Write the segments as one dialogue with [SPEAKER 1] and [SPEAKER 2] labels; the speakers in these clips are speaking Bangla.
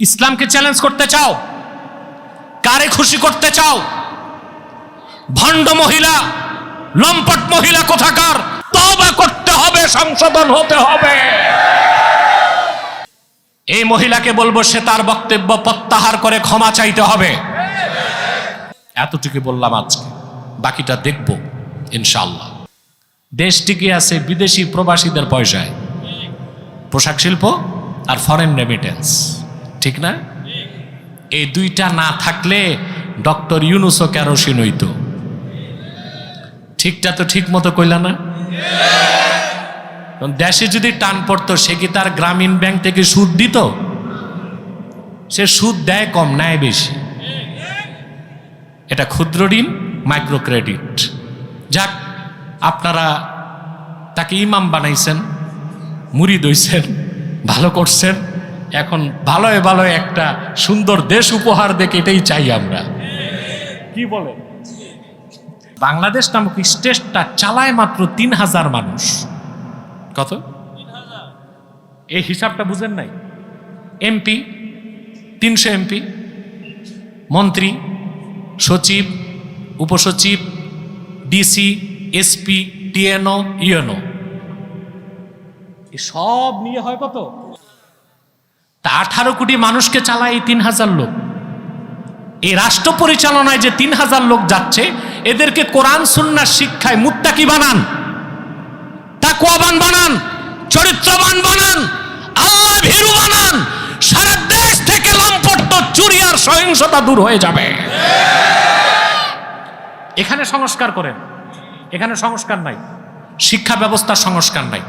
[SPEAKER 1] ইসলামকে চ্যালেঞ্জ করতে চাও? কারে খুশি করতে চাও? ভণ্ড মহিলা, লম্পট মহিলা কোথাকার, তওবা করতে হবে, সংশোধন হতে হবে। এই মহিলাকে বলবো সে তার বক্তব্য প্রত্যাহার করে ক্ষমা চাইতে হবে। এতটুকু বললাম আজকে, বাকিটা দেখব ইনশাআল্লাহ। দেশ টিকে আছে বিদেশি প্রবাসীদের পয়সায়, পোশাক শিল্প আর ফরেন রেমিটেন্স, ঠিক না? এই দুইটা না থাকলে ডক্টর ইউনুসও কেরোসিন হইতো। ঠিকটা তো ঠিক মতো কইলা না? দেশে যদি টান পড়তো, সে কি তার গ্রামীণ ব্যাংক থেকে সুদ দিত? সে সুদ দেয় কম, নেয় বেশি। এটা ক্ষুদ্র ঋণ, মাইক্রো ক্রেডিট। যাক, আপনারা তাকে ইমাম বানাইছেন, মুরিদ হইছেন, ভালো করছেন। এখন ভালোয় ভালোয় একটা সুন্দর দেশ উপহার দেখে এটাই চাই আমরা। কি বলে? বাংলাদেশ নামক স্টেটটা চালায় মাত্র ৩,০০০ মানুষ। কত? এই হিসাবটা বুঝেন নাই? এমপি ৩০০ এমপি, মন্ত্রী, সচিব, উপসচিব, ডিসি, এসপি, টিএনও, ইউএনও, সব নিয়ে হয় কত? তা 18 কোটি মানুষকে চালায় এই ৩,০০০ লোক। এই রাষ্ট্র পরিচালনায় যে ৩,০০০ লোক যাচ্ছে, এদেরকে কোরআন সুন্নাহ শিক্ষায় মুত্তাকি বানান, তাকওয়াবান বানান, চরিত্রবান বানান, আল্লাহ ভীরু বানান। সারা দেশ থেকে লম্পট, চুরি আর সহিংসতা দূর হয়ে যাবে। এখানে সংস্কার করেন, এখানে সংস্কার নাই, শিক্ষা ব্যবস্থার সংস্কার নাই।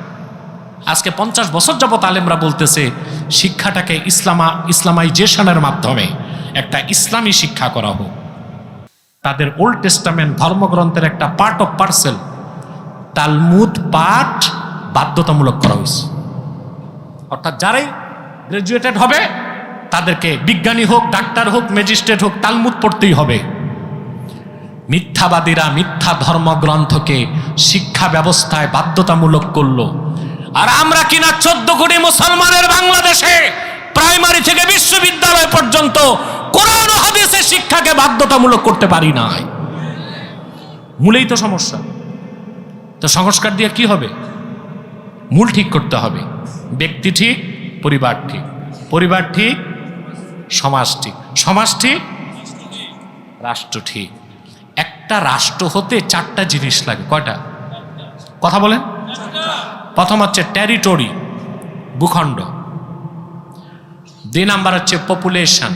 [SPEAKER 1] আজকে 50 বছর যাবত আলেমরা বলতেছে শিক্ষাটাকে ইসলামাইজেশনের মাধ্যমে একটা ইসলামী শিক্ষা করা হোক। তাদের ওল্ড টেস্টামেন্ট ধর্মগ্রন্থের একটা পার্ট অফ পার্সেল, তালমুদ পাঠ বাধ্যতামূলক করা হয়েছে। অর্থাৎ যারাই গ্রাজুয়েটেড হবে তাদেরকে বিজ্ঞানী হোক, ডাক্তার হোক, ম্যাজিস্ট্রেট হোক, তালমুদ পড়তেই হবে। মিথ্যাবাদীরা মিথ্যা ধর্মগ্রন্থকে শিক্ষা ব্যবস্থায় বাধ্যতামূলক করলো। আর আমরা কিনা 14 কোটি মুসলমানের বাংলাদেশে প্রাইমারি থেকে বিশ্ববিদ্যালয় পর্যন্ত কোরআন ও হাদিসের শিক্ষাকে বাধ্যতামূলক করতে পারি নাই। মূলেই তো সমস্যা। তো সংস্কার দিয়ে কি হবে? মূল ঠিক করতে হবে। ব্যক্তি ঠিক, পরিবার ঠিক, পরিবার ঠিক, সমাজ ঠিক, সমাজ ঠিক, রাষ্ট্র ঠিক। একটা রাষ্ট্র হতে 4টা জিনিস লাগে। কয়টা? কথা বলেন। প্রথম হচ্ছে টেরিটরি, ভূখণ্ড। 2 নাম্বার হচ্ছে পপুলেশন,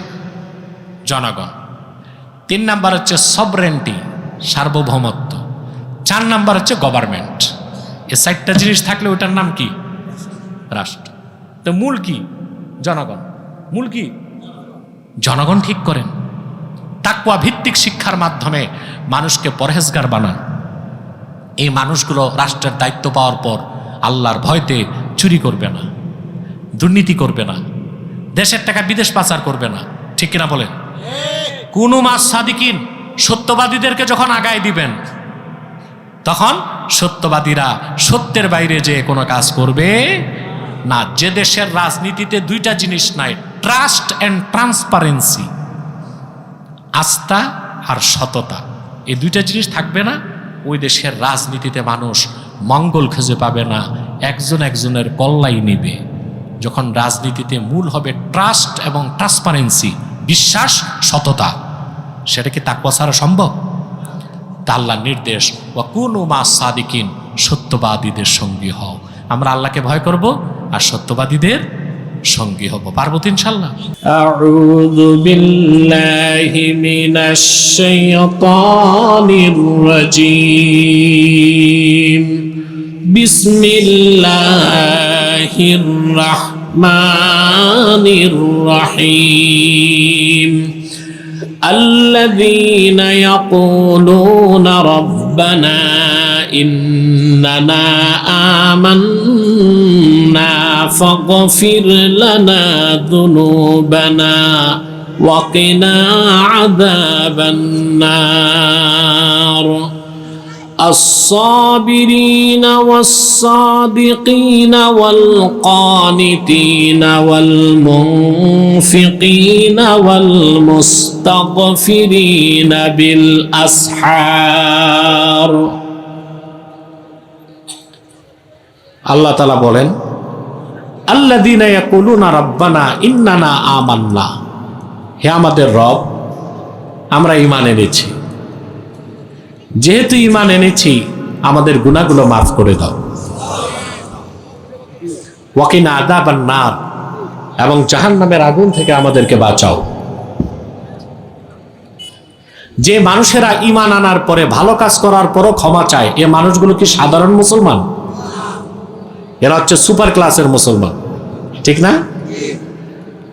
[SPEAKER 1] জনগণ। 3 নাম্বার হচ্ছে সবরেন্টি, সার্বভৌমত্ব। 4 নাম্বার হচ্ছে গভর্নমেন্ট। এই 4টা জিনিস থাকলে ওটার নাম কি? রাষ্ট্র। তো মূল কি? জনগণ। মূল কি? জনগণ ঠিক করেন। তাকওয়া ভিত্তিক শিক্ষার মাধ্যমে মানুষকে পরহেজগার বানান। এই মানুষগুলো রাষ্ট্রের দায়িত্ব পাওয়ার পর আল্লাহর ভয়তে চুরি করবে না, দুর্নীতি করবে না, দেশের টাকা বিদেশ পাচার করবে না। ঠিক কিনা বলেন? কুনু মাস সাদিকিন, সত্যবাদীদেরকে যখন আগায় দিবেন, তখন সত্যবাদীরা সত্যের বাইরে যে কোনো কাজ করবে না। যে দেশের রাজনীতিতে 2টা জিনিস নাই, ট্রাস্ট অ্যান্ড ট্রান্সপারেন্সি, আস্থা আর সততা, এই 2টা জিনিস থাকবে না, ওই দেশের রাজনীতিতে মানুষ মঙ্গল খুঁজে পাবে না, একজন একজনের কল্যাণ নিবে। যখন রাজনীতিতে মূল হবে ট্রাস্ট এবং ট্রান্সপারেন্সি, বিশ্বাস, সততা, সেটা কি তাকওয়া ছাড়া সম্ভব? তা আল্লাহর নির্দেশ, ওয়া কুনু মাস সাদিকিন, সত্যবাদীদের সঙ্গী হও। আমরা আল্লাহকে ভয় করব আর সত্যবাদীদের সঙ্গী হব। পারবো তো ইনশাআল্লাহ।
[SPEAKER 2] আউযু বিল্লাহি মিনাশ শাইতানির রাজীম। বিসমিল্লাহির রাহমানির রহিম। আল্লাযীনা ইয়াকুলুনা রাব্বানা ইন্নানা আমান্না ফাগফির লানা যুনুবানা ওয়া কিনা আযাবান নার। الصابرين والصادقين والقانتين والمنفقين والمستغفرين بالأسحار
[SPEAKER 1] আল্লাহ তাআলা বলেন আল্লাযীনা ইয়াকুলুনা রাব্বানা ইন্নানা আমান্না, হে আমাদের রব আমরা ঈমান এনেছি, যেহেতু ঈমান এনেছি আমাদের গুনাহগুলো মাফ করে দাও। ওয়াকিনা আযাবান নার, এবং জাহান্নামের আগুন থেকে আমাদেরকে বাঁচাও। যে মানুষেরা ঈমান আনার পরে ভালো কাজ করার পরও ক্ষমা চায়, এ মানুষগুলো কি সাধারণ মুসলমান? এরা হচ্ছে সুপার ক্লাসের মুসলমান, ঠিক না?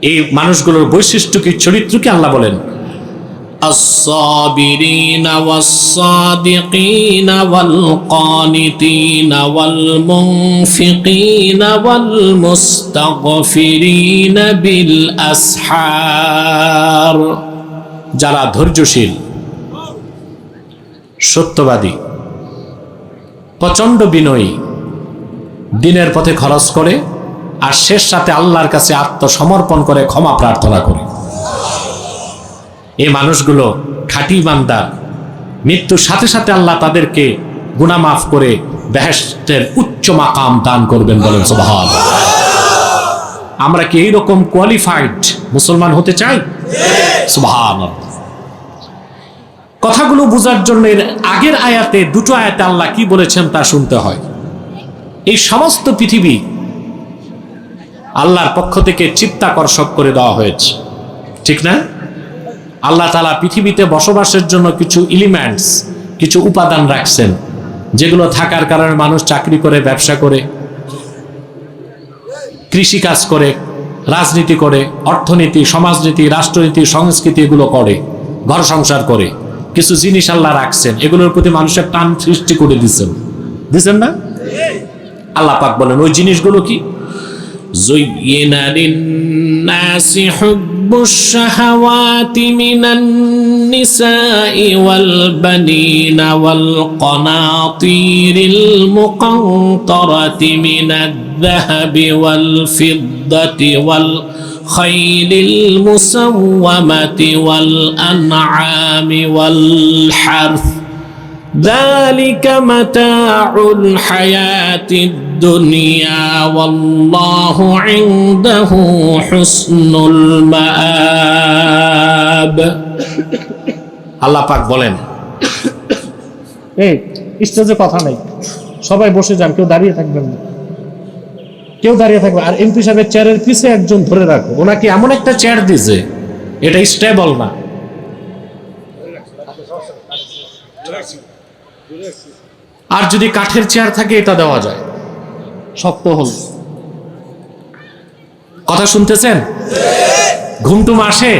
[SPEAKER 1] এই মানুষগুলোর বৈশিষ্ট্য কি, চরিত্র কি আল্লাহ বলেন
[SPEAKER 2] الصابرين والصادقين والقانتين والمنفقين والمستغفرين بالأسحار,
[SPEAKER 1] যারা ধৈর্যশীল, সত্যবাদী, প্রচন্ড বিনয়ী, দিনের পথে খরচ করে আর শেষ সাথে আল্লাহর কাছে আত্মসমর্পণ করে ক্ষমা প্রার্থনা করে। এই মানুষগুলো খাঁটি ইমানদার, মৃত্যুর সাথে সাথে আল্লাহ তাদেরকে গুনাহ মাফ করে বেহেশতের উচ্চ মাকাম দান করবেন, বলেন সুবহানাল্লাহ। আমরা কি এইরকম কোয়ালিফাইড মুসলমান হতে চাই? সুবহানাল্লাহ। কথাগুলো বোঝার জন্য এর আগের আয়াতে, দুটো আয়াতে আল্লাহ কি বলেছেন তা শুনতে হয়। এই সমস্ত পৃথিবী আল্লাহর পক্ষ থেকে চিত্তাকর্ষক করে দেওয়া হয়েছে, ঠিক না? আল্লাহ তাআলা পৃথিবীতে বসবাসের জন্য কিছু এলিমেন্টস, কিছু উপাদান রাখছেন, যেগুলো থাকার কারণে মানুষ চাকরি করে, ব্যবসা করে, কৃষিকাজ করে, রাজনীতি করে, অর্থনীতি, সমাজনীতি, রাষ্ট্রনীতি, সংস্কৃতি এগুলো করে, ঘর সংসার করে। কিছু জিনিস আল্লাহ রাখছেন, এগুলোর প্রতি মানুষের টান সৃষ্টি করে দিচ্ছেন না? আল্লাহ পাক বলেন ওই জিনিসগুলো কি?
[SPEAKER 2] زين للناس حب الشهوات من النساء والبنين والقناطير المقنطرة من الذهب والفضة والخيل المسومة والأنعام والحرث ذلك متاع الحياة الدنيا والله عنده حسن المآب।
[SPEAKER 1] আল্লাহ পাক বলেন,
[SPEAKER 3] এই স্টেজে কথা নাই, সবাই বসে যান, কেউ দাঁড়িয়ে থাকবেন না, কেউ দাঁড়িয়ে থাকবে। আর এমপি সাহেবের চেয়ারের পিছে একজন ধরে রাখো।
[SPEAKER 1] ওনাকে এমন একটা চেয়ার দিছে, এটা স্টেবল না। আর যদি কাঠের চেয়ার থাকে এটা দেওয়া যায়,
[SPEAKER 3] শক্ত হল।
[SPEAKER 1] কথা শুনতেছেন? ঘুমটুম আসে?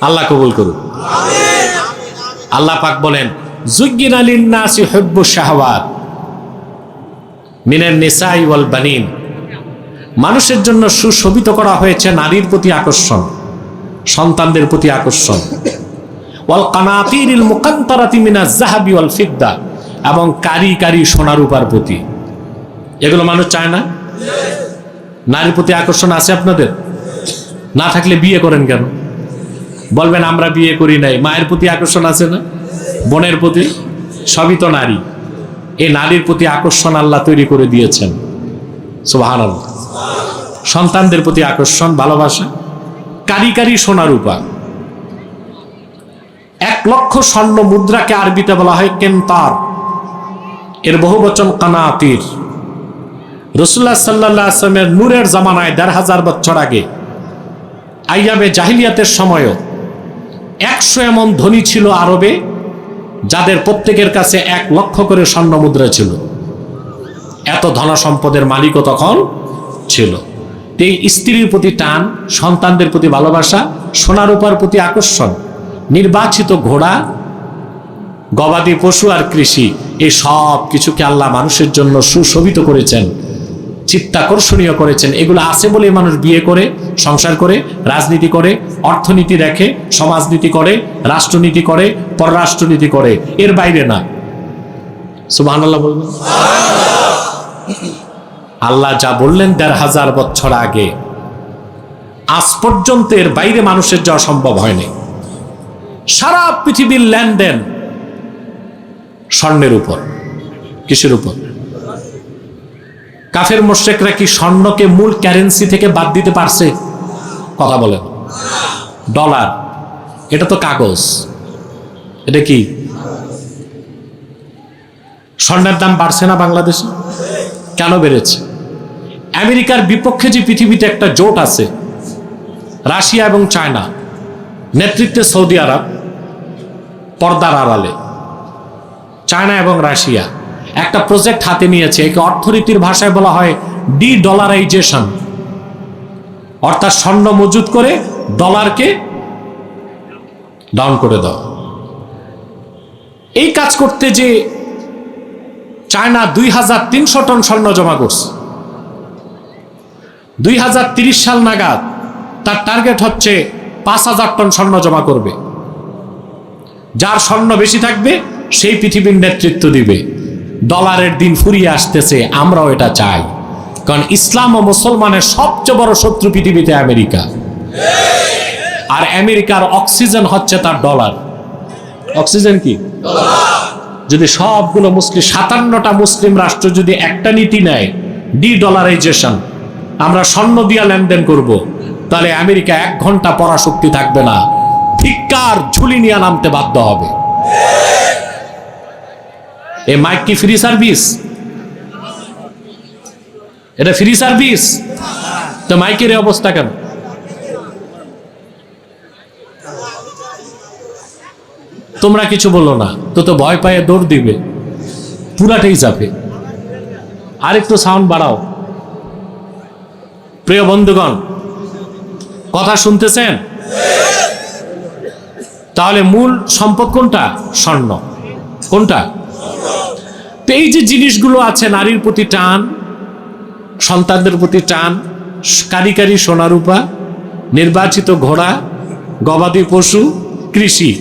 [SPEAKER 1] আল্লাহ কবুল করুন। আল্লাহ পাক বলেন যুগিনা লিন-নাসি হুব্বুশ শাহাওয়াত মিনান নিসাই ওয়াল বানিন, মানুষের জন্য সুশোভিত করা হয়েছে নারীর প্রতি আকর্ষণ, সন্তানদের প্রতি আকর্ষণ, ওয়াল কানাতিরিল মুকান্তারাতি মিনাজ যাহাবি ওয়াল ফিদ্দা, এবং কারি কারি সোনা রূপার প্রতি। এগুলো মানুষ চায় না? নারীর প্রতি আকর্ষণ আছে আপনাদের? না থাকলে বিয়ে করেন কেন? বলবেন আমরা বিয়ে করি নাই। মায়ের প্রতি আকর্ষণ আছে না? বোনের প্রতি? সবই তো নারী। এই নারীর প্রতি আকর্ষণ আল্লাহ তৈরি করে দিয়েছেন, সুবহানাল্লাহ। সন্তানদের প্রতি আকর্ষণ, ভালোবাসা, কারি কারি সোনা রূপা। 1 লক্ষ স্বর্ণ মুদ্রাকে আরবিতে বলা হয় কেন্তার, এর বহুবচন কানাতির। রাসূলুল্লাহ সাল্লাল্লাহু আলাইহি ওয়াসাল্লামের নূরের জামানায় 1500 বছর আগে, আইয়ামে জাহিলিয়াতের সময়ও 100 এমন ধনী ছিল আরবে, যাদের প্রত্যেকের কাছে 1 লক্ষ করে স্বর্ণ মুদ্রা ছিল। এত ধন সম্পদের মালিকও তখন ছিল। এই স্ত্রীর প্রতি টান, সন্তানদের প্রতি ভালোবাসা, সোনা রূপার প্রতি আকর্ষণ, নির্বাচিত ঘোড়া, গবাদি পশু আর কৃষি, এই সব কিছুকে আল্লাহ মানুষের জন্য সুশোভিত করেছেন। চিত্তাকর্ষণীয় করেছেন। এগুলো আছে বলে মানুষ বিয়ে করে, সংসার করে, রাজনীতি করে, অর্থনীতি দেখে, সমাজনীতি করে, রাষ্ট্রনীতি করে, পররাষ্ট্রনীতি করে, এর বাইরে না। সুবহানাল্লাহ বলবেন। আল্লাহ যা বললেন ১৫০০ বছর আগে, আজ পর্যন্ত এর বাইরে মানুষের যাওয়া সম্ভব হয়নি। সারা পৃথিবীর লেনদেন স্বর্ণের উপর। কিসের উপর? কাফের মুশরিকরা কি স্বর্ণকে মূল কারেন্সি থেকে বাদ দিতে পারছে? কথা বলেন। ডলার, এটা তো কাগজ, এটা কি? স্বর্ণের দাম বাড়ছে না বাংলাদেশে? কেন বেড়েছে? আমেরিকার বিপক্ষে যে পৃথিবীতে একটা জোট আছে, রাশিয়া এবং চায়না, নেতৃত্বে সৌদি আরব, পর্দার আড়ালে চায়না এবং রাশিয়া একটা প্রজেক্ট হাতে নিয়েছে। একে অর্থনীতির ভাষায় বলা হয় ডি-ডলারাইজেশন, অর্থাৎ স্বর্ণ মজুত করে ডলারকে ডাউন করে দাও। এই কাজ করতে যে চায়না ২৩০০ টন স্বর্ণ জমা করছে। ২০৩০ সাল নাগাদ তার টার্গেট হচ্ছে ৫০০০ টন স্বর্ণ জমা করবে। যার স্বর্ণ বেশি থাকবে সেই পৃথিবীর নেতৃত্ব দিবে। ডলারের দিন ফুরিয়ে আসতেছে, আমরাও এটা চাই। কারণ ইসলাম ও মুসলমানের সবচেয়ে বড় শত্রু পৃথিবীতে আমেরিকা, আর আমেরিকার অক্সিজেন হচ্ছে তার ডলার। অক্সিজেন কি? যদি সবগুলো মুসলিম, ৫৭টা মুসলিম রাষ্ট্র যদি একটা নীতি নেয়, ডি-ডলারাইজেশন, আমরা স্বর্ণ দিয়া লেনদেন করব, তাহলে আমেরিকা ১ ঘন্টা পরাশক্তি থাকবে না, ভিক্ষার ঝুলি নিয়ে নামতে বাধ্য হবে। এ মাইক কি ফ্রি সার্ভিস? এটা ফ্রি সার্ভিস? তো মাইকের এই অবস্থা কেন? তোমরা কিছু বলো না তো, তো ভয় পায়ে দৌড় দিবে, পুরাটাই যাবে। আরেকটু সাউন্ড বাড়াও। প্রিয় বন্ধুগণ, কথা শুনতেছেন? তাহলে মূল সম্পদ কোনটা? স্বর্ণ। কোনটা? তো এই যে জিনিসগুলো আছে, নারীর প্রতি টান, সন্তানদের প্রতি টান, কারি কারি সোনারূপা, নির্বাচিত ঘোড়া, গবাদি পশু, কৃষি,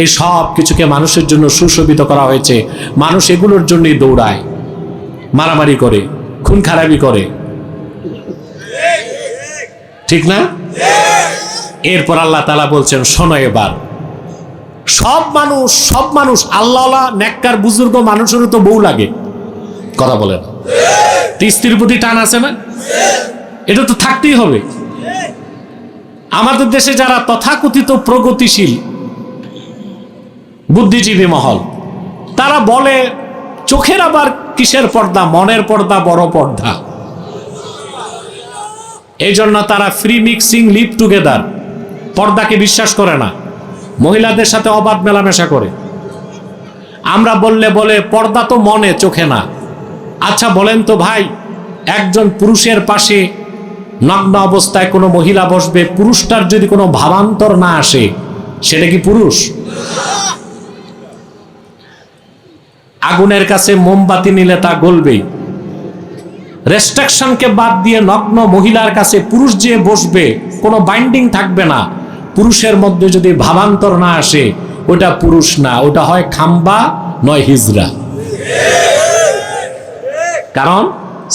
[SPEAKER 1] এই সব কিছুকে মানুষের জন্য সুশোভিত করা হয়েছে। মানুষ এগুলোর জন্যই দৌড়ায়, মারামারি করে, খুন খারাপি করে, ঠিক না? এরপর আল্লাহ তাআলা বলছেন, শোনো এবার, সব মানুষ আল্লাহওয়ালা নেককার বুজুর্গ মানুষেরও তো বউ লাগে। কথা বলেন। স্ত্রীর প্রতি টান আছে না? এটা তো থাকতেই হবে। আমাদের দেশে যারা তথাকথিত প্রগতিশীল বুদ্ধিজীবী মহল, তারা বলে চোখের আবার কিসের পর্দা, মনের পর্দা বড় পর্দা। এই জন্য তারা ফ্রি মিক্সিং, লিভ টুগেদার, পর্দাকে বিশ্বাস করে না, মহিলাদের সাথে অবাধ মেলামেশা করে। আমরা বললে বলে পর্দা তো মনে, চোখে না। আচ্ছা বলেন তো ভাই, একজন পুরুষের পাশে নগ্ন অবস্থায় কোনো মহিলা বসবে, পুরুষটার যদি কোনো ভাবান্তর না আসে, সেটা কি পুরুষ? আগুনের কাছে মোমবাতি নিলে তা গলবেই। রেস্ট্রিকশনকে বাদ দিয়ে নগ্ন মহিলার কাছে পুরুষ যে বসবে, কোনো বাইন্ডিং থাকবে না, পুরুষের মধ্যে যদি ভাবান্তর না আসে, ওটা পুরুষ না, ওটা হয় খাম্বা নয় হিজড়া। কারণ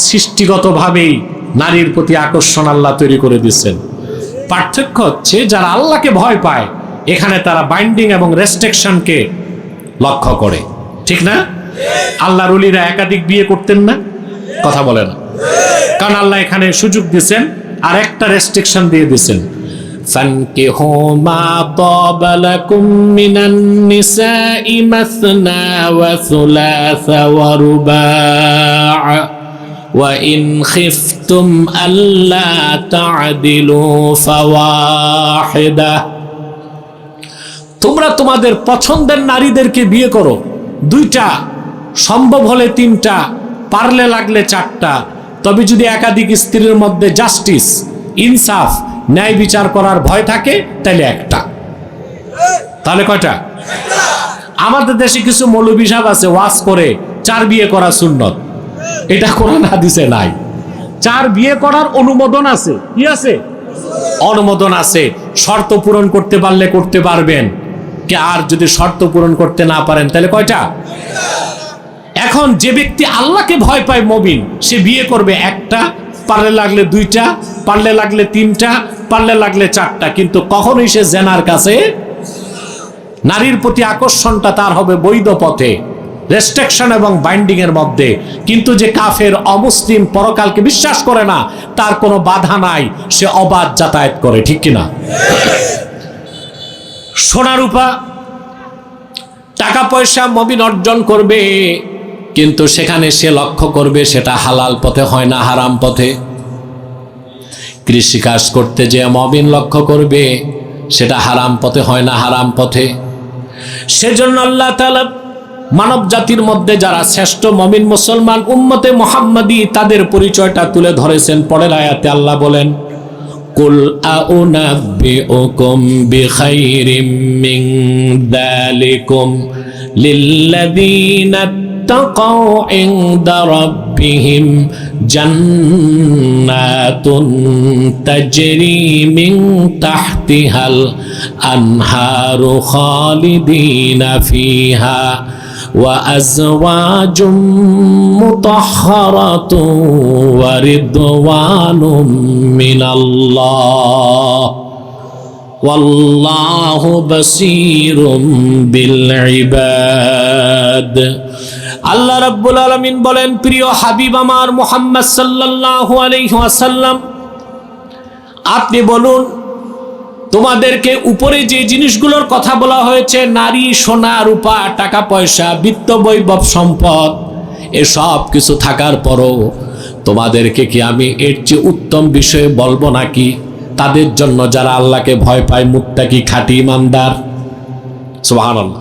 [SPEAKER 1] সৃষ্টিগতভাবেই নারীর প্রতি আকর্ষণ আল্লাহ তৈরি করে দিচ্ছেন। পার্থক্য হচ্ছে যারা আল্লাহকে ভয় পায়, এখানে তারা বাইন্ডিং এবং রেস্ট্রিকশনকে লক্ষ্য করে, ঠিক না? আল্লাহর ওলিরা একাধিক বিয়ে করতেন না? কথা বলে না, কারণ আল্লাহ এখানে সুযোগ দিচ্ছেন আর একটা রেস্ট্রিকশন দিয়ে দিচ্ছেন, فانكحوا ما طاب لكم من النساء مثنى وثلاث ورباع وإن خفتم ألا تعدلوا فواحدة। তোমরা তোমাদের পছন্দের নারীদেরকে বিয়ে করো, 2টা, সম্ভব হলে 3টা, পারলে লাগলে 4টা। তবে যদি একাধিক স্ত্রীর মধ্যে জাস্টিস, ইনসাফ, ন্যায় বিচার করার ভয় থাকে, তাহলে 1টা। তাহলে কয়টা? আমাদের দেশে কিছু মৌলবী সাহেব আছে, ওয়াজ করে 4 বিয়ে করা সুন্নত। এটা কোরআন হাদিসে নাই।
[SPEAKER 3] 4 বিয়ে করার অনুমোদন আছে, কি আছে?
[SPEAKER 1] অনুমোদন আছে। শর্ত পূরণ করতে পারলে করতে পারবেন, আর যদি শর্ত পূরণ করতে না পারেন তাহলে কয়টা? এখন যে ব্যক্তি আল্লাহকে ভয় পায় মুমিন, সে বিয়ে করবে 1টা, পারলে লাগলে 2টা, পারলে লাগলে 3টা, পারলে লাগলে 4টা, কিন্তু কখনোই সে জেনার কাছে, নারীর প্রতি আকর্ষণটা তার হবে বৈধ পথে, রেস্ট্রিকশন এবং বাইন্ডিং এর মধ্যে। কিন্তু যে কাফের অমুসলিম পরকালকে বিশ্বাস করে না, তার কোনো বাধা নাই, সে অবাধ যাতায়াত করে, ঠিক কিনা? সোনা রূপা টাকা পয়সা মুমিন অর্জন করবে, কিন্তু সেখানে সে লক্ষ্য করবে সেটা হালাল পথে হয় না হারাম পথে। কৃষিকাজ করতে যে মুমিন লক্ষ্য করবে সেটা হারাম পথে হয় না হারাম পথে। সেজন্য আল্লাহ তাআলা মানব জাতির মধ্যে যারা শ্রেষ্ঠ মুমিন মুসলমান উম্মতে মুহাম্মাদি, তাদের পরিচয়টা তুলে ধরেছেন। পরের আয়াতে আল্লাহ বলেন, কুল আউনাব্বিউকুম বিখাইরিম মিন যালিকুম লিল্লাযীনা তাকাউ ইনদা রাব্বিহিম জান্নাতুন তাজরি মিন তাহতিহাল আনহারু খালিদিনা ফিহা ওয়া আজওয়াজুম মুতাহহারাতুন ওয়া রিদওয়ানুম মিনাল্লাহ ওয়াল্লাহু বাসীরুম বিল ইবাদ। আল্লাহ রাব্বুল আলামিন বলেন, প্রিয় হাবিব আমার মুহাম্মদ সাল্লাল্লাহু আলাইহি ওয়াসাল্লাম, আপনি বলুন তোমাদেরকে উপরে যে জিনিসগুলোর কথা বলা হয়েছে, নারী, সোনা, রূপা, টাকা পয়সা, বিত্ত বৈভব, সম্পদ, এসব কিছু থাকার পরও তোমাদেরকে কি আমি এর চেয়ে উত্তম বিষয়ে বলবো নাকি? তাদের জন্য যারা আল্লাহকে ভয় পায়, মুত্তাকি, খাঁটি ইমানদার, সুবহানাল্লাহ,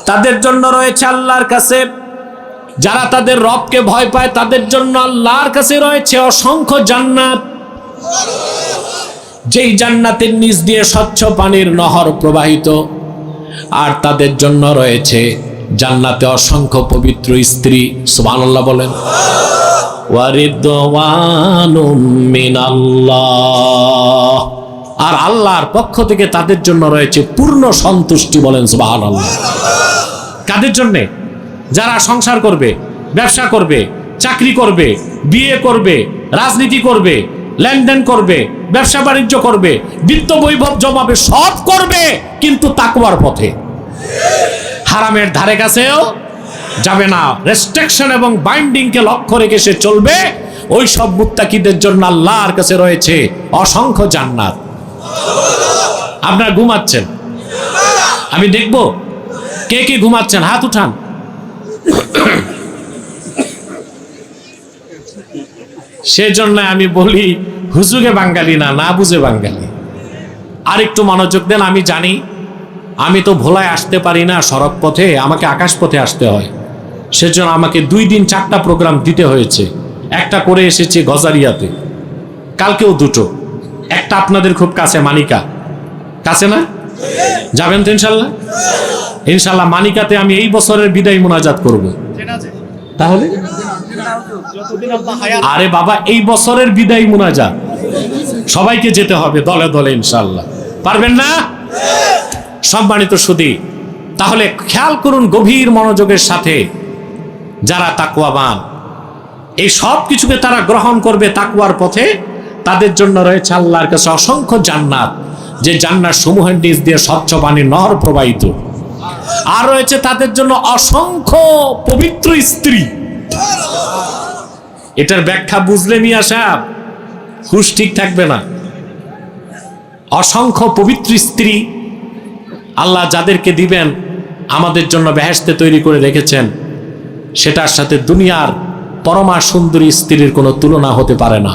[SPEAKER 1] তাদের জন্য রয়েছে আল্লাহর কাছে, যারা তাদের রবকে ভয় পায় তাদের জন্য আল্লাহর কাছে রয়েছে অসংখ্য জান্নাত, যেই জান্নাতের নিচ দিয়ে স্বচ্ছ পানির নহর প্রবাহিত। আর তাদের জন্য রয়েছে জান্নাতে অসংখ্য পবিত্র স্ত্রী, সুবহানাল্লাহ বলেন, ওয়া রিদওয়ানুম মিনাল্লাহ, আর আল্লাহর পক্ষ থেকে তাদের জন্য রয়েছে পূর্ণ সন্তুষ্টি, বলেন সুবহানাল্লাহ। কাদের জন্যে? যারা সংসার করবে, ব্যবসা করবে, চাকরি করবে, বিয়ে করবে, রাজনীতি করবে, লেনদেন করবে, ব্যবসা বাণিজ্য করবে, বিত্ত বৈভব জমাবে, সব করবে, কিন্তু তাকওয়ার পথে, হারামের ধারে কাছেও যাবে না। রেস্ট্রিকশন এবং বাইন্ডিংকে লক্ষ্য রেখে সে চলবে। ওই সব মুত্তাকিদের জন্য আল্লাহর কাছে রয়েছে অসংখ্য জান্নাত। আপনারা ঘুমাচ্ছেন, আমি দেখব কে কে ঘুমাচ্ছেন, হাত উঠান। সেজন্য আমি বলি, হুজুগে বাঙালি না, না বুঝে বাঙালি। আর একটু মনোযোগ দেন। আমি জানি আমি তো ভোলায় আসতে পারি না সড়ক পথে, আমাকে আকাশ পথে আসতে হয়। সেজন্য আমাকে 2 দিন 4টা প্রোগ্রাম দিতে হয়েছে। একটা করে এসেছি গজারিয়াতে, কালকেও 2টো, একটা আপনাদের খুব কাছে, মানিকা, কাছে না? যাবেন তো ইনশাল্লাহ? ইনশাল্লাহ মানিকাতে আমি এই বছরের বিদায় মুনাজাত করব। তাহলে আরে বাবা, এই বছরের বিদায় মুনাজাত সবাইকে যেতে হবে দলে দলে, ইনশাল্লাহ। পারবেন না? সম্মানিত সুধী, তাহলে খেয়াল করুন গভীর মনোযোগের সাথে, যারা তাকওয়াবান, এই সব কিছুকে তারা গ্রহণ করবে তাকওয়ার পথে, তাদের জন্য রয়েছে আল্লাহর কাছে অসংখ্য জান্নাত, যে জান্নাত সমূহের নিচ দিয়ে স্বচ্ছ পানির নহর প্রবাহিত। আর রয়েছে তাদের জন্য অসংখ্য পবিত্র স্ত্রী। এটার ব্যাখ্যা বুঝলে মিয়া সাহেব হুশ ঠিক থাকবে না। অসংখ্য পবিত্র স্ত্রী আল্লাহ যাদেরকে দিবেন, আমাদের জন্য বেহেশতে তৈরি করে রেখেছেন, সেটার সাথে দুনিয়ার পরমা সুন্দরী স্ত্রীর কোনো তুলনা হতে পারে না।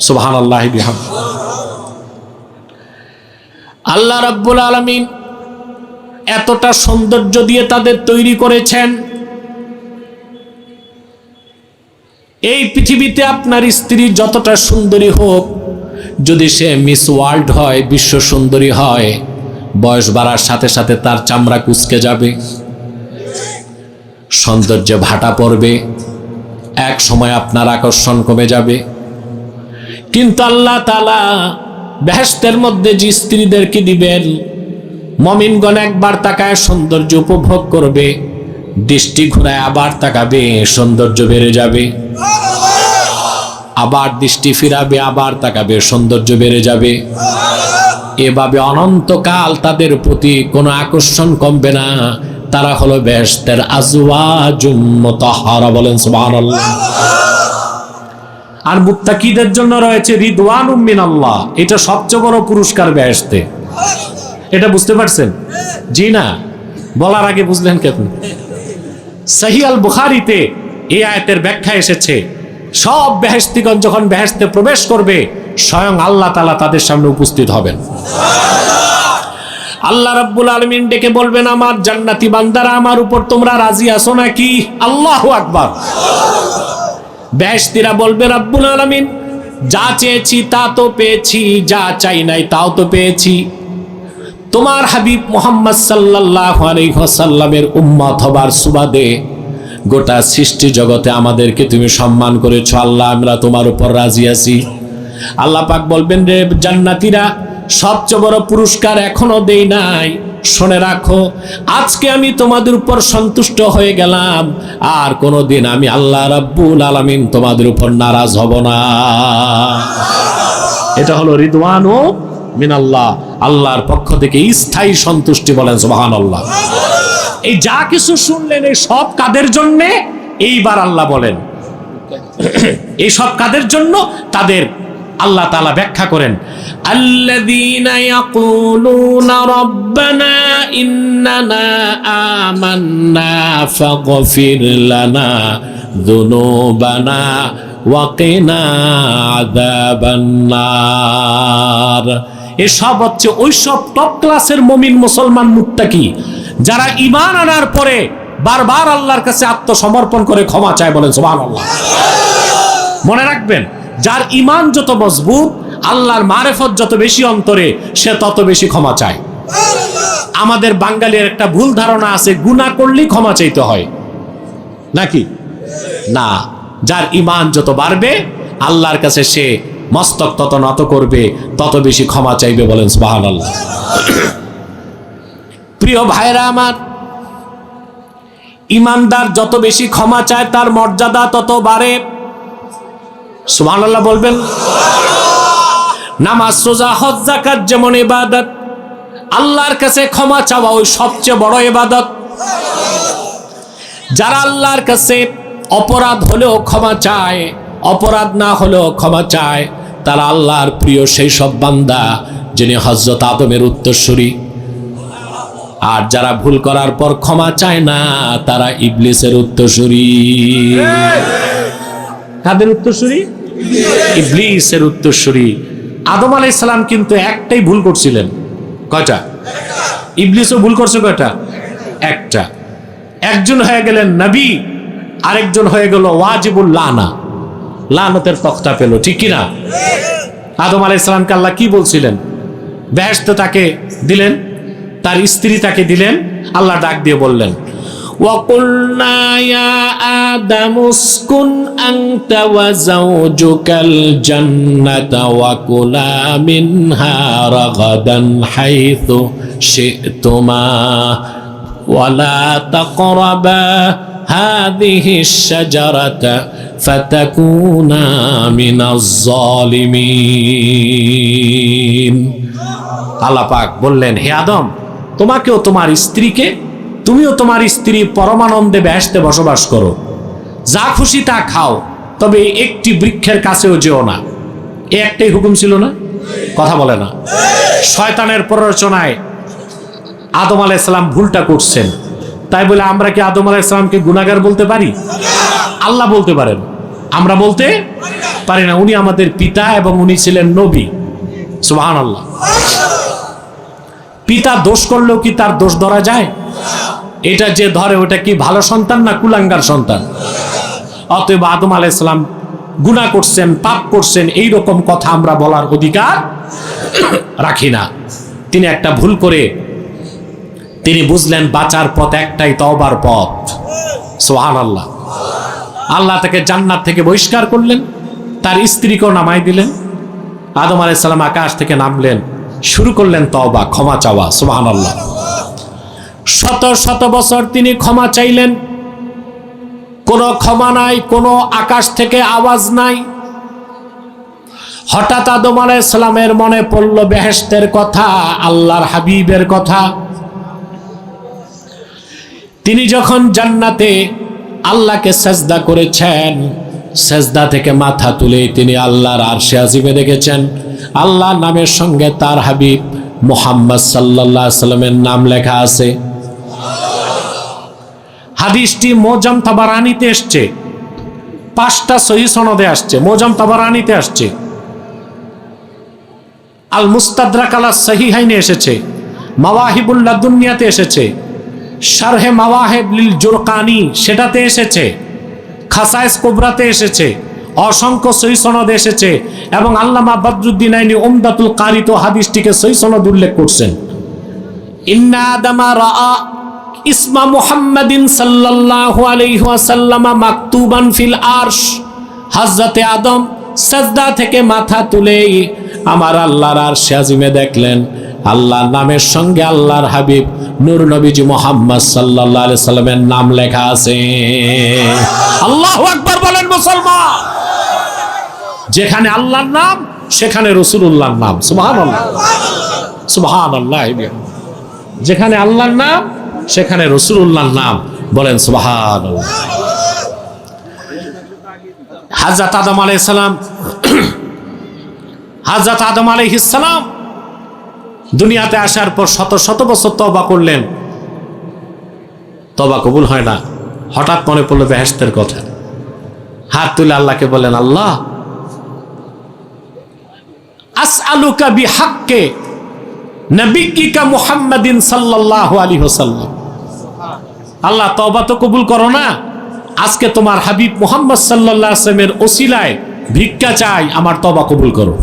[SPEAKER 1] সুবহানাল্লাহি বিহামদিহি। আল্লাহ রাব্বুল আলামিন এতটা সৌন্দর্য দিয়ে তাদের তৈরি করেছেন, এই পৃথিবীতে আপনার স্ত্রী যতটা সুন্দরী হোক, যদি সে মিস ওয়ার্ল্ড হয়, বিশ্ব সুন্দরী হয়, বয়স বাড়ার সাথে সাথে তার চামড়া কুঁচকে যাবে, সৌন্দর্যে ভাটা পড়বে,
[SPEAKER 2] এক সময় আপনার আকর্ষণ কমে যাবে। কিন্তু আল্লাহ তাআলা বেহেশতের মধ্যে যে স্ত্রীদেরকে দিবেন, মুমিনগণ একবার তাকায় সৌন্দর্য উপভোগ করবে, দৃষ্টি ঘুরায় আবার তাকাবে, সৌন্দর্য বেড়ে যাবে, আবার দৃষ্টি ফিরাবে, আবার তাকাবে, সৌন্দর্য বেড়ে যাবে। এভাবে অনন্তকাল তাদের প্রতি কোনো আকর্ষণ কমবে না। তারা হলো বেহেশতের আজওয়াজুম মুতাহহারা, বলেন সুবহানাল্লাহ। আর মুত্তাকিদের জন্য রয়েছে রিদওয়ানুম মিনাল্লাহ, এটা সবচেয়ে বড় পুরস্কার বেহেশতে। এটা বুঝতে পারছেন? জি না, বলার আগে বুঝলেন কেন? সহিহ আল বুখারীতে এই আয়াতের ব্যাখ্যা এসেছে, সব বেহেশতিগণ যখন বেহেশতে প্রবেশ করবে, স্বয়ং আল্লাহ তাআলা তাদের সামনে উপস্থিত হবেন। আল্লাহ রাব্বুল আলামিন ডেকে বলবেন, আমার জান্নাতি বান্দারা, আমার উপর তোমরা রাজি আছো নাকি? আল্লাহু আকবার। বেহেশতিরা বলবে, রাব্বুল আলামিন, যা চেয়েছি তা তো পেয়েছি, যা চাই নাই তাও তো পেয়েছি। তোমার হাবিব মুহাম্মদ সাল্লাল্লাহু আলাইহি ওয়াসাল্লামের উম্মত হবার সুবাদে গোটা সৃষ্টি জগতে আমাদেরকে তুমি সম্মান করেছো, আল্লাহ আমরা তোমার উপর রাজি আছি। আল্লাহ পাক বলবেন, রে জান্নাতীরা, সবচেয়ে বড় পুরস্কার এখনো দেই নাই, শুনে রাখো, আজকে আমি তোমাদের উপর সন্তুষ্ট হয়ে গেলাম, আর কোনোদিন আমি আল্লাহ রাব্বুল আলামিন তোমাদের উপর নারাজ হব না। এটা হলো রিদওয়ানু মিনাল্লাহ, আল্লাহর পক্ষ থেকে স্থায়ী সন্তুষ্টি, বলেন সুবহানাল্লাহ। এই যা কিছু শুনলেন, এই সব কাদের জন্য? এইবার আল্লাহ বলেন এই সব কাদের জন্য? তাদের আল্লাহ তাআলা ব্যাখ্যা করেন, আল্লাযীনা ইয়াকুলুনা রাব্বানা ইন্নানা আমান্না ফাগফির লানা যুনুবানা ওয়া কিনা আযাবান নার। এসব হচ্ছে ওইসব টপ ক্লাসের মুমিন মুসলমান মুত্তাকি, যারা ঈমান আনার পরে বারবার আল্লাহর কাছে আত্মসমর্পণ করে ক্ষমা চায়, বলেন সুবহানাল্লাহ। মনে রাখবেন, যার ঈমান যত মজবুত, আল্লাহর মারেফত যত বেশি অন্তরে, সে তত বেশি ক্ষমা চায়। আমাদের বাঙালির একটা ভুল ধারণা আছে, গুনাহ করলেই ক্ষমা চাইতে হয়, নাকি? না, যার ঈমান যত বাড়বে, আল্লাহর কাছে সে মস্তক তত নত করবে, তত বেশি ক্ষমা চাইবে, বলেন সুবহানাল্লাহ। প্রিয় ভাইরা আমার, ঈমানদার যত বেশি ক্ষমা চায়, তার মর্যাদা তত বাড়ে। সুবহানাল্লাহ বলবেন। নামাজ, রোজা, হজ, যাকাত যেমন ইবাদত, আল্লাহর কাছে ক্ষমা চাওয়া ওই সবচেয়ে বড় ইবাদত। যারা আল্লাহর কাছে অপরাধ হলেও ক্ষমা চায়, অপরাধ না হলেও ক্ষমা চায়, তারা আল্লাহর প্রিয় সেই সব বান্দা যিনি হযরত আদমের উত্তরসূরি। আর যারা ভুল করার পর ক্ষমা চায় না, তারা ইবলিসের উত্তরসূরি। কাদের উত্তরসূরি? ইবলিসের উত্তরসূরি। আদম আলাইহিস সালাম কিন্তু একটাই ভুল করছিলেন। কয়টা? ইবলিসও ভুল করছে কয়টা? একটা। একজন হয়ে গেলেন নবী, আরেকজন হয়ে গেল ওয়াজিবুল লানা, লানতের তখতা পেল, ঠিক কি না? আদম আলাইহিস সালামকে আল্লাহ কি বলছিলেন? বেহেশত তাকে দিলেন, তার স্ত্রী তাকে দিলেন। আল্লাহ ডাক দিয়ে বললেন, وَقُلْنَا يَا آدَمُ اسْكُنْ أَنْتَ وَزَوْجُكَ الْجَنَّةَ وَكُلَا مِنْهَا رَغَدًا حَيْثُ شِئْتُمَا وَلَا تَقْرَبَا هَذِهِ الشَّجَرَةَ فَتَكُونَا مِنَ الظَّالِمِينَ। আল্লাহ পাক বললেন, হে আদম, তোমাকেও তোমার স্ত্রীকে, তুমিও তোমার স্ত্রী পরমানন্দে বেহেশতে বসবাস করো, যা খুশি তা খাও, তবে একটি বৃক্ষের কাছেও যেও না। এই একটাই হুকুম ছিল না? কথা বলে না। শয়তানের প্ররোচনায় আদম আলাইহিস সালাম ভুলটা করছেন, তাই বলে আমরা কি আদম আলাইহিস সালামকে গুনাহগার বলতে পারি? আল্লাহ বলতে পারেন, আমরা বলতে পারি না। উনি আমাদের পিতা এবং উনি ছিলেন নবী। সুবহানাল্লাহ। পিতা দোষ করলেও কি তার দোষ ধরা যায়? এটা যে ধরে, ওটা কি ভালো সন্তান না কুলাঙ্গার সন্তান? অতএব আদম আলাইহিস সালাম গুনাহ করছেন, পাপ করছেন, এই রকম কথা আমরা বলার অধিকার রাখি না। তিনি একটা ভুল করে তিনি বুঝলেন বাঁচার পথ একটাই, তওবার পথ। সুবহানাল্লাহ। আল্লাহ তাকে জান্নাত থেকে বহিষ্কার করলেন, তার স্ত্রীকেও নামাই দিলেন। আদম আলাইহিস সালাম আকাশ থেকে নামলেন, শুরু করলেন তওবা, ক্ষমা চাওয়া। সুবহানাল্লাহ। শত শত বছর তিনি ক্ষমা চাইলেন, কোনো ক্ষমা নাই, কোনো আকাশ থেকে আওয়াজ নাই। হঠাৎ আদম আলাইহিস সালামের মনে পড়ল বেহেশতের কথা, আল্লাহর হাবিবের কথা। তিনি যখন জান্নাতে আল্লাহকে সেজদা করেছেন, সেজদা থেকে মাথা তুলে তিনি আল্লাহর আরশে আজিমে দেখেছেন আল্লাহর নামের সঙ্গে তার হাবিব মুহাম্মদ সাল্লাল্লাহু আলাইহি সাল্লামের নাম লেখা আছে। হাদিসটি মোজাম তাবারানিতে এসছে, 5টা সহিহ সনদে আসছে। মোজাম তাবারানিতে আসছে, আল মুস্তাদরাক আলা সহিহাইনে এসেছে, মাওয়াহিবুল লাদুনিয়াতে এসেছে, শারহে মাওয়াহিব লিল জুরকানি সেটাতে এসেছে, খাসায়েস কুবরাতে এসেছে, অসংখ্য সহিহ সনদ এসেছে। এবং আল্লামা বদরুদ্দিন আইনি উমদাতুল কারি তো হাদিসটিকে সহিহ সনদ উল্লেখ করছেন। ইন্না আদামা রাআ ইসমা মুহাম্মাদিন সাল্লাল্লাহু আলাইহি ওয়াসাল্লাম মাকতুবান ফিল আরশ। হযরতে আদম সাজদা থেকে মাথা তুলে আমার আল্লাহর আরশে আজিমে দেখলেন আল্লাহর নামের সঙ্গে আল্লাহর হাবিব নূর নবীজি মুহাম্মদ সাল্লাল্লাহু আলাইহি সাল্লামের নাম লেখা আছে। আল্লাহু আকবার বলেন মুসলমান। যেখানে আল্লাহর নাম সেখানে রাসূলুল্লাহর নাম। সুবহানাল্লাহ, সুবহানাল্লাহ। যেখানে আল্লাহর নাম সেখানে রাসূলুল্লাহর নাম, বলেন সুবহানাল্লাহ। হযরত আদম আলাইহিস সালাম, হযরত আদম আলাইহিস সালাম দুনিয়াতে আসার পর শত শত বছর তওবা করলেন, তওবা কবুল হয় না। হঠাৎ মনে পড়লো বেহেশতের কথা, হাত তুলে আল্লাহকে বলেন, আল্লাহ আসআলুকা বিহাক্কি নবিয়্যিকা মুহাম্মাদিন সাল্লাল্লাহু আলাইহি ওয়াসাল্লাম। আল্লাহ তওবা তো কবুল করো না, আজকে তোমার হাবিব মুহাম্মদ সাল্লাল্লাহু আলাইহি ওয়াসাল্লামের ওসিলায় ভিক্ষা চাই, আমার তওবা কবুল করো।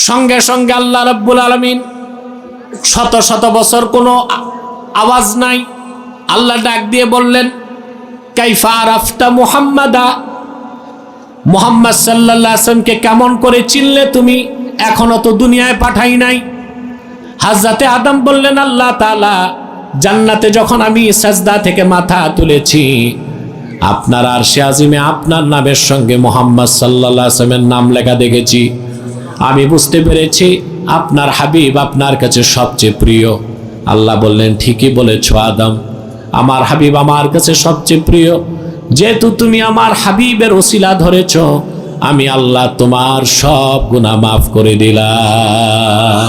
[SPEAKER 2] সঙ্গে সঙ্গে আল্লাহ রাব্বুল আলামিন, শত শত বছর কোনো আওয়াজ নাই, আল্লাহ ডাক দিয়ে বললেন, কাইফা আরাফতা মুহাম্মাদা, মুহাম্মদ সাল্লাল্লাহু আলাইহি ওয়াসাল্লামকে কেমন করে চিনলে তুমি, এখনো তো দুনিয়ায় পাঠাই নাই। হযরতে আদম বললেন, আল্লাহ তাআলা জান্নাতে যখন আমি সাজদা থেকে মাথা তুলেছি আপনার আরশে আজিমে আপনার নামের সঙ্গে মুহাম্মদ সাল্লাল্লাহু আলাইহি ওয়াসাল্লামের নাম লেখা দেখেছি, আমি বুঝতে পেরেছি আপনার হাবিব আপনার কাছে সবচেয়ে প্রিয়। আল্লাহ বললেন, ঠিকই বলেছ আদম, আমার হাবিব আমার কাছে সবচেয়ে প্রিয়। যেহেতু তুমি আমার হাবিবের ওসিলা ধরেছ, আমি আল্লাহ তোমার সব গুনাহ মাফ করে দিলাম।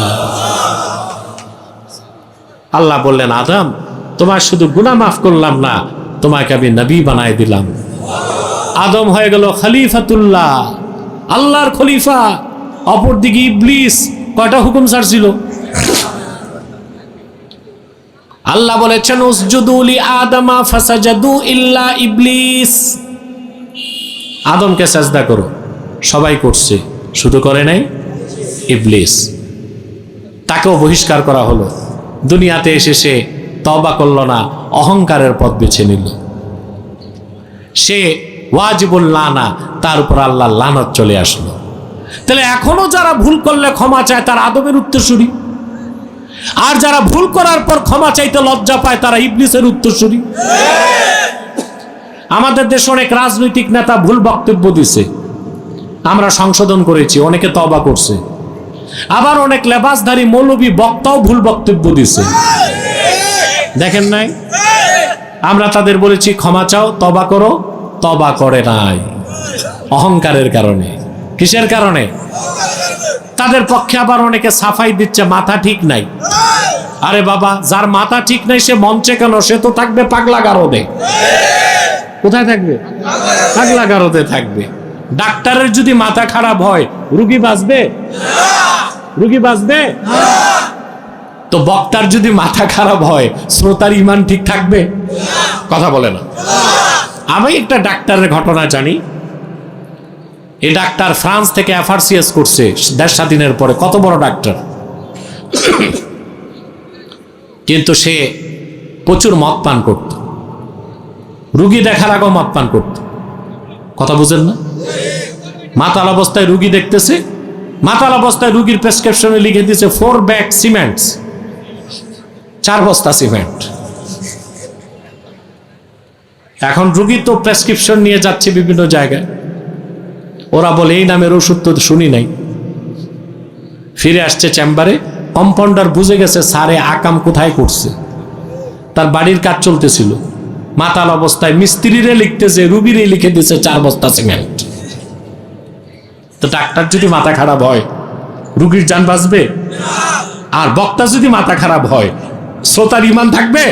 [SPEAKER 2] আল্লাহ বললেন, আদম তোমার শুধু গুনাহ মাফ করলাম না, তোমাকে আমি নবী বানাই দিলাম। আদম হয়ে গেল খলিফাতুল্লাহ, আল্লাহর খলিফা। অপরদিকে ইবলিস কয়টা হুকুম ছাড়ছিল? আল্লাহ বলেছেন, উসজুদু লি আদামা ফাসাজাদু ইল্লা ইবলিস। আদমকে সাজদা করো, সবাই করছে, শুধু করে নাই ইবলিস। তাকেও বহিষ্কার করা হলো। দুনিয়াতে এসে সে তওবা করল না, অহংকারের পথ বেছে নিল। সে ওয়াজিবুল লানা, তার উপর আল্লাহ লানত চলে আসলো। তাহলে এখনো যারা ভুল করলে ক্ষমা চায় তারা আদমের উত্তরসূরি, আর যারা ভুল করার পর ক্ষমা চাইতে লজ্জা পায় তারা ইবলিসের উত্তরসূরি। আমাদের দেশে অনেক রাজনৈতিক নেতা ভুল বক্তব্য দিছে, আমরা সংশোধন করেছি, অনেকে তওবা করছে। আবার অনেক লেবাসধারী মৌলবী বক্তাও ভুল বক্তব্য দিছে, দেখেন নাই? আমরা তাদের বলেছি ক্ষমা চাও, তওবা করো, তওবা করে নাই, অহংকারের কারণে। কিসের কারণে? তাদের পক্ষে আবার অনেকে সাফাই দিচ্ছে মাথা ঠিক নাই। আরে বাবা, যার মাথা ঠিক নাই সে মঞ্চে কেন? সে তো থাকবে পাগলা গারদে। কোথায় থাকবে? পাগলা গারদে থাকবে। ডাক্তারের যদি মাথা খারাপ হয় রুগী বাঁচবে? রুগী বাঁচবে? তো বক্তার যদি মাথা খারাপ হয় শ্রোতার ঈমান ঠিক থাকবে? কথা বলে না। আমি একটা ডাক্তারের ঘটনা জানি। এই ডাক্তার ফ্রান্স থেকে এফআরসিএস করছে দেশ স্বাধীনের পরে, কত বড় ডাক্তার, কিন্তু সে প্রচুর মদ পান করত। রুগী দেখার আগেও মাপ পান করত। কথা বুঝেন না? মাতাল অবস্থায় রুগী দেখতেছে, মাতাল অবস্থায় রুগীর প্রেসক্রিপশনে লিখে দিয়েছে 4 ব্যাগ সিমেন্টস, 4 বস্তা সিমেন্ট। এখন রুগী তো প্রেসক্রিপশন নিয়ে যাচ্ছে বিভিন্ন জায়গায়, ওরা বলে এই নামের ওষুধ তো শুনি নাই। ফিরে আসছে চেম্বারে, কম্পাউন্ডার বুঝে গেছে স্যারে আকাম কোথায় করছে। তার বাড়ির কাজ চলতেছিল, মাতাল অবস্থায় মিস্ত্রিরে লিখতেছে, রুগীরে লিখে দিয়েছে 4 বস্তা সিমেন্ট। তো ডাক্তার যদি মাথা খারাপ হয়, রুগীর জান বাঁচবে? আর বক্তা যদি মাথা খারাপ হয়, শ্রোতার ঈমান থাকবে?